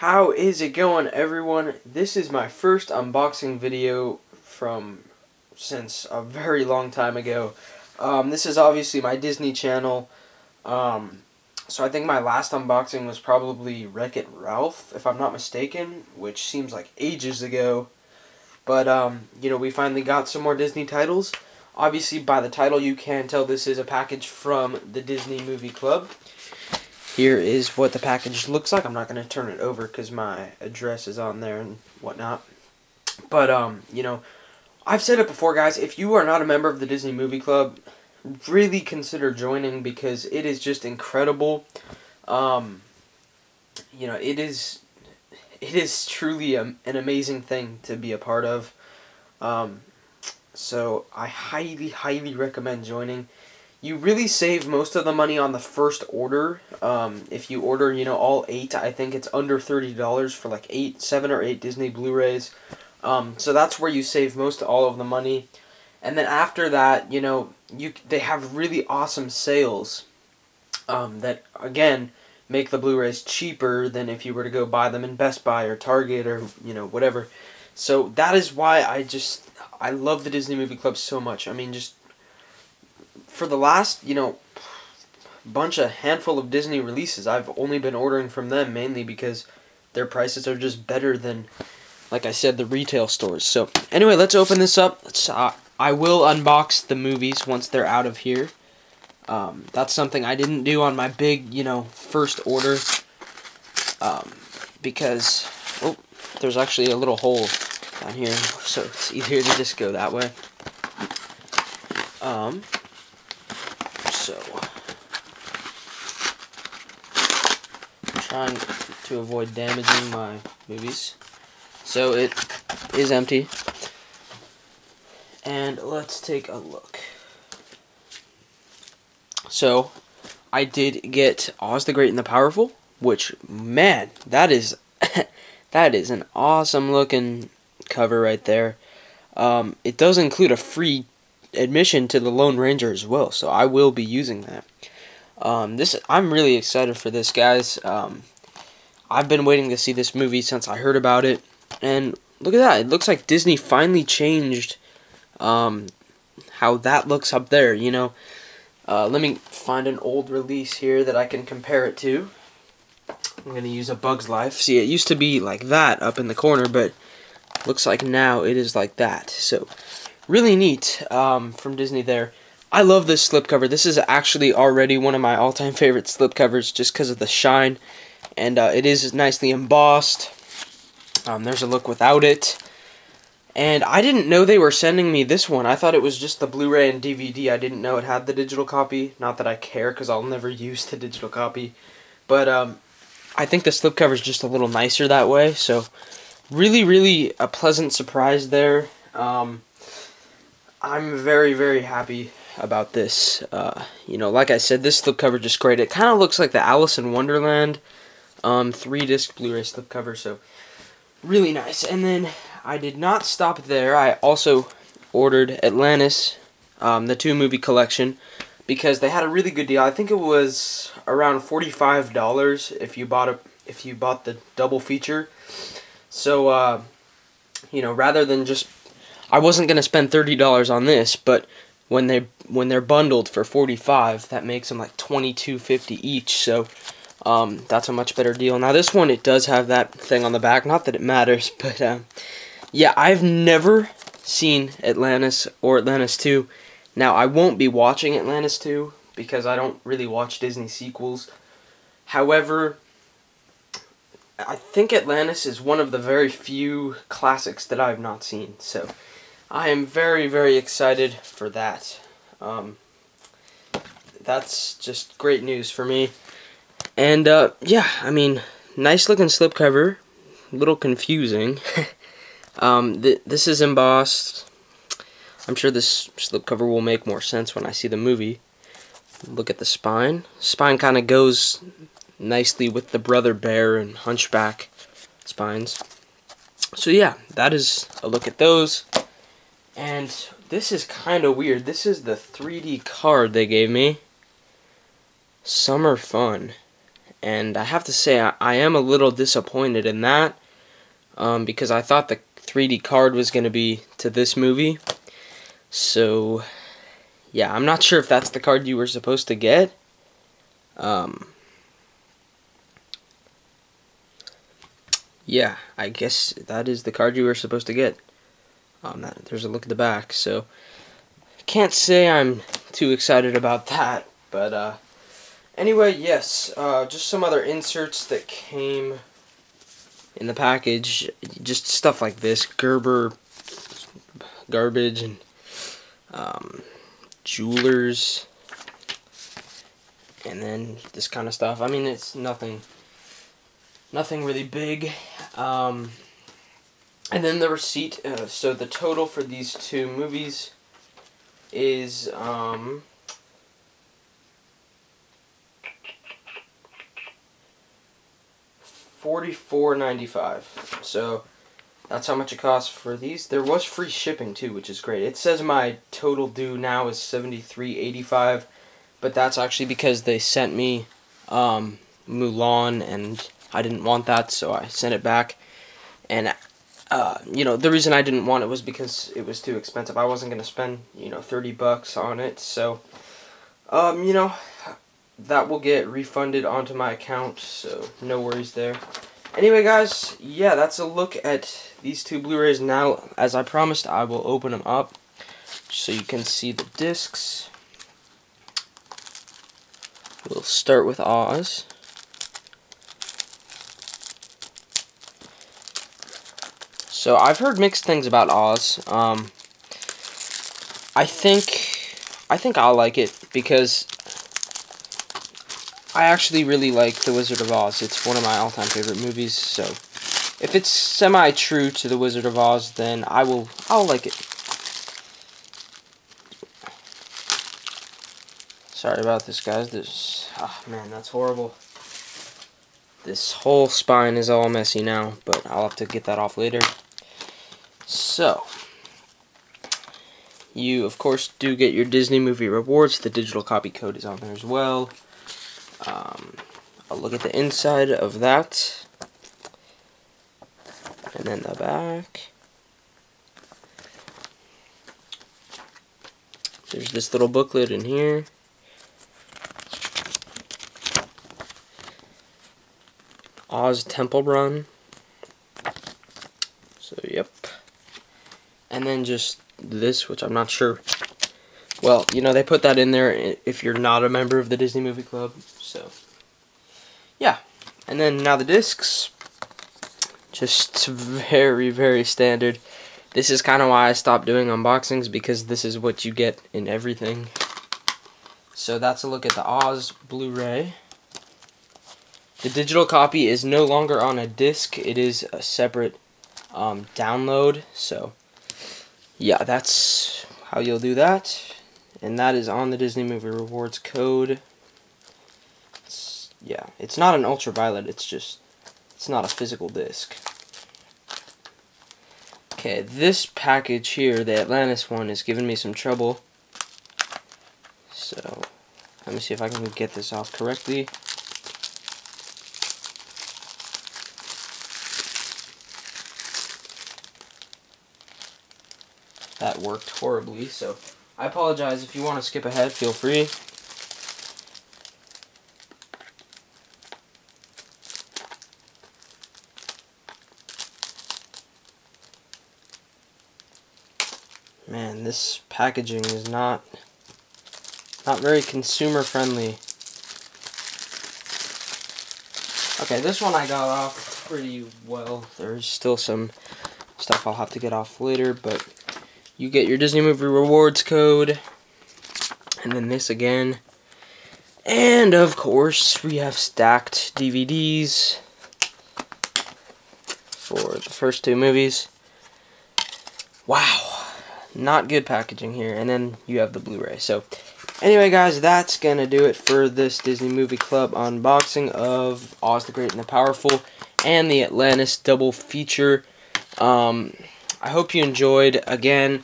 How is it going, everyone? This is my first unboxing video since a very long time ago. This is obviously my Disney channel. So I think my last unboxing was probably Wreck-It Ralph, if I'm not mistaken, which seems like ages ago. But, we finally got some more Disney titles. Obviously, by the title, you can tell this is a package from the Disney Movie Club. Here is what the package looks like. I'm not going to turn it over because my address is on there and whatnot. But, I've said it before, guys. If you are not a member of the Disney Movie Club, really consider joining because it is just incredible. It is truly an amazing thing to be a part of. So I highly recommend joining. You really save most of the money on the first order. If you order, all 8, I think it's under $30 for like 7 or 8 Disney Blu-rays. So that's where you save all of the money. And then after that, they have really awesome sales that, again, make the Blu-rays cheaper than if you were to go buy them in Best Buy or Target or, whatever. So that is why I love the Disney Movie Club so much. I mean, just for the last, handful of Disney releases, I've only been ordering from them mainly because their prices are just better than, like I said, the retail stores. So anyway, let's open this up. I will unbox the movies once they're out of here. That's something I didn't do on my big, first order. Because, there's actually a little hole down here, so it's easier to just go that way. So, I'm trying to avoid damaging my movies. So it is empty. And let's take a look. So, I did get Oz the Great and the Powerful, which, man, that is that is an awesome looking cover right there. It does include a free admission to the Lone Ranger as well, so I will be using that. I'm really excited for this, guys. I've been waiting to see this movie since I heard about it, and look at that. It looks like Disney finally changed how that looks up there, Let me find an old release here that I can compare it to. I'm going to use A Bug's Life. See, it used to be like that up in the corner, but looks like now it is like that. So, really neat from Disney there. I love this slipcover. This is actually already one of my all-time favorite slipcovers just because of the shine. And it is nicely embossed. There's a look without it. And I didn't know they were sending me this one. I thought it was just the Blu-ray and DVD. I didn't know it had the digital copy. Not that I care, because I'll never use the digital copy. But I think the slipcover is just a little nicer that way. So, really a pleasant surprise there. I'm very happy about this. Like I said, this slipcover is just great. It kind of looks like the Alice in Wonderland 3-disc Blu-ray slipcover. So, really nice. And then I did not stop there. I also ordered Atlantis, the 2-movie collection, because they had a really good deal. I think it was around $45 if you bought the double feature. So rather than just, I wasn't gonna spend $30 on this, but when they're bundled for $45, that makes them like $22.50 each. So that's a much better deal. Now this one, it does have that thing on the back. Not that it matters, but yeah, I've never seen Atlantis or Atlantis 2. Now, I won't be watching Atlantis 2 because I don't really watch Disney sequels. However, I think Atlantis is one of the very few classics that I have not seen. So, I am very excited for that. That's just great news for me. And, yeah, I mean, nice looking slipcover. A little confusing. This is embossed. I'm sure this slipcover will make more sense when I see the movie. Look at the spine. Spine kind of goes nicely with the Brother Bear and Hunchback spines. So yeah, that is a look at those. And this is kind of weird. This is the 3D card they gave me. Summer Fun. and I have to say I am a little disappointed in that, because I thought the 3D card was going to be to this movie. So yeah, I'm not sure if that's the card you were supposed to get. Yeah, I guess that is the card you were supposed to get. There's a look at the back, so can't say I'm too excited about that. But anyway, yes, just some other inserts that came in the package. Just stuff like this, Gerber garbage and jewelers, and then this kind of stuff. I mean, it's nothing really big. And then the receipt. So the total for these two movies is $44.95. So that's how much it costs for these. There was free shipping too, which is great. It says my total due now is $73.85, but that's actually because they sent me Mulan, and I didn't want that, so I sent it back. And you know, the reason I didn't want it was because it was too expensive. I wasn't gonna spend, you know, $30 on it. So you know, that will get refunded onto my account, so no worries there. Anyway, guys, yeah, that's a look at these two Blu-rays. Now, as I promised, I will open them up so you can see the discs. We'll start with Oz. So I've heard mixed things about Oz. I think I'll like it because I actually really like The Wizard of Oz. It's one of my all-time favorite movies. So if it's semi-true to The Wizard of Oz, then I'll like it. Sorry about this, guys. Man, that's horrible. This whole spine is all messy now, but I'll have to get that off later. So, you, of course, do get your Disney movie rewards. The digital copy code is on there as well. I'll look at the inside of that. And then the back. There's this little booklet in here. Oz Temple Run. So, yep. And then just this, which I'm not sure. Well, you know, they put that in there if you're not a member of the Disney Movie Club. So, yeah. And then now the discs. Just very, very standard. This is kind of why I stopped doing unboxings, because this is what you get in everything. So that's a look at the Oz Blu-ray. The digital copy is no longer on a disc. It is a separate download. So, yeah, that's how you'll do that. And that is on the Disney Movie Rewards code. Yeah, it's not an ultraviolet. It's not a physical disc. Okay, this package here, the Atlantis one, is giving me some trouble. So, let me see if I can get this off correctly. That worked horribly, so I apologize. If you want to skip ahead, feel free. Man, this packaging is not very consumer friendly. Okay, this one I got off pretty well. There's still some stuff I'll have to get off later, but you get your Disney Movie Rewards code, and then this again. And, of course, we have stacked DVDs for the first two movies. Wow. Not good packaging here. And then you have the Blu-ray. So, anyway, guys, that's going to do it for this Disney Movie Club unboxing of Oz the Great and the Powerful and the Atlantis double feature. I hope you enjoyed. Again,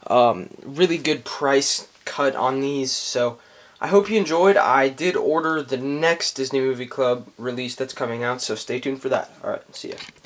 really good price cut on these, so I hope you enjoyed. I did order the next Disney Movie Club release that's coming out, so stay tuned for that. Alright, see ya.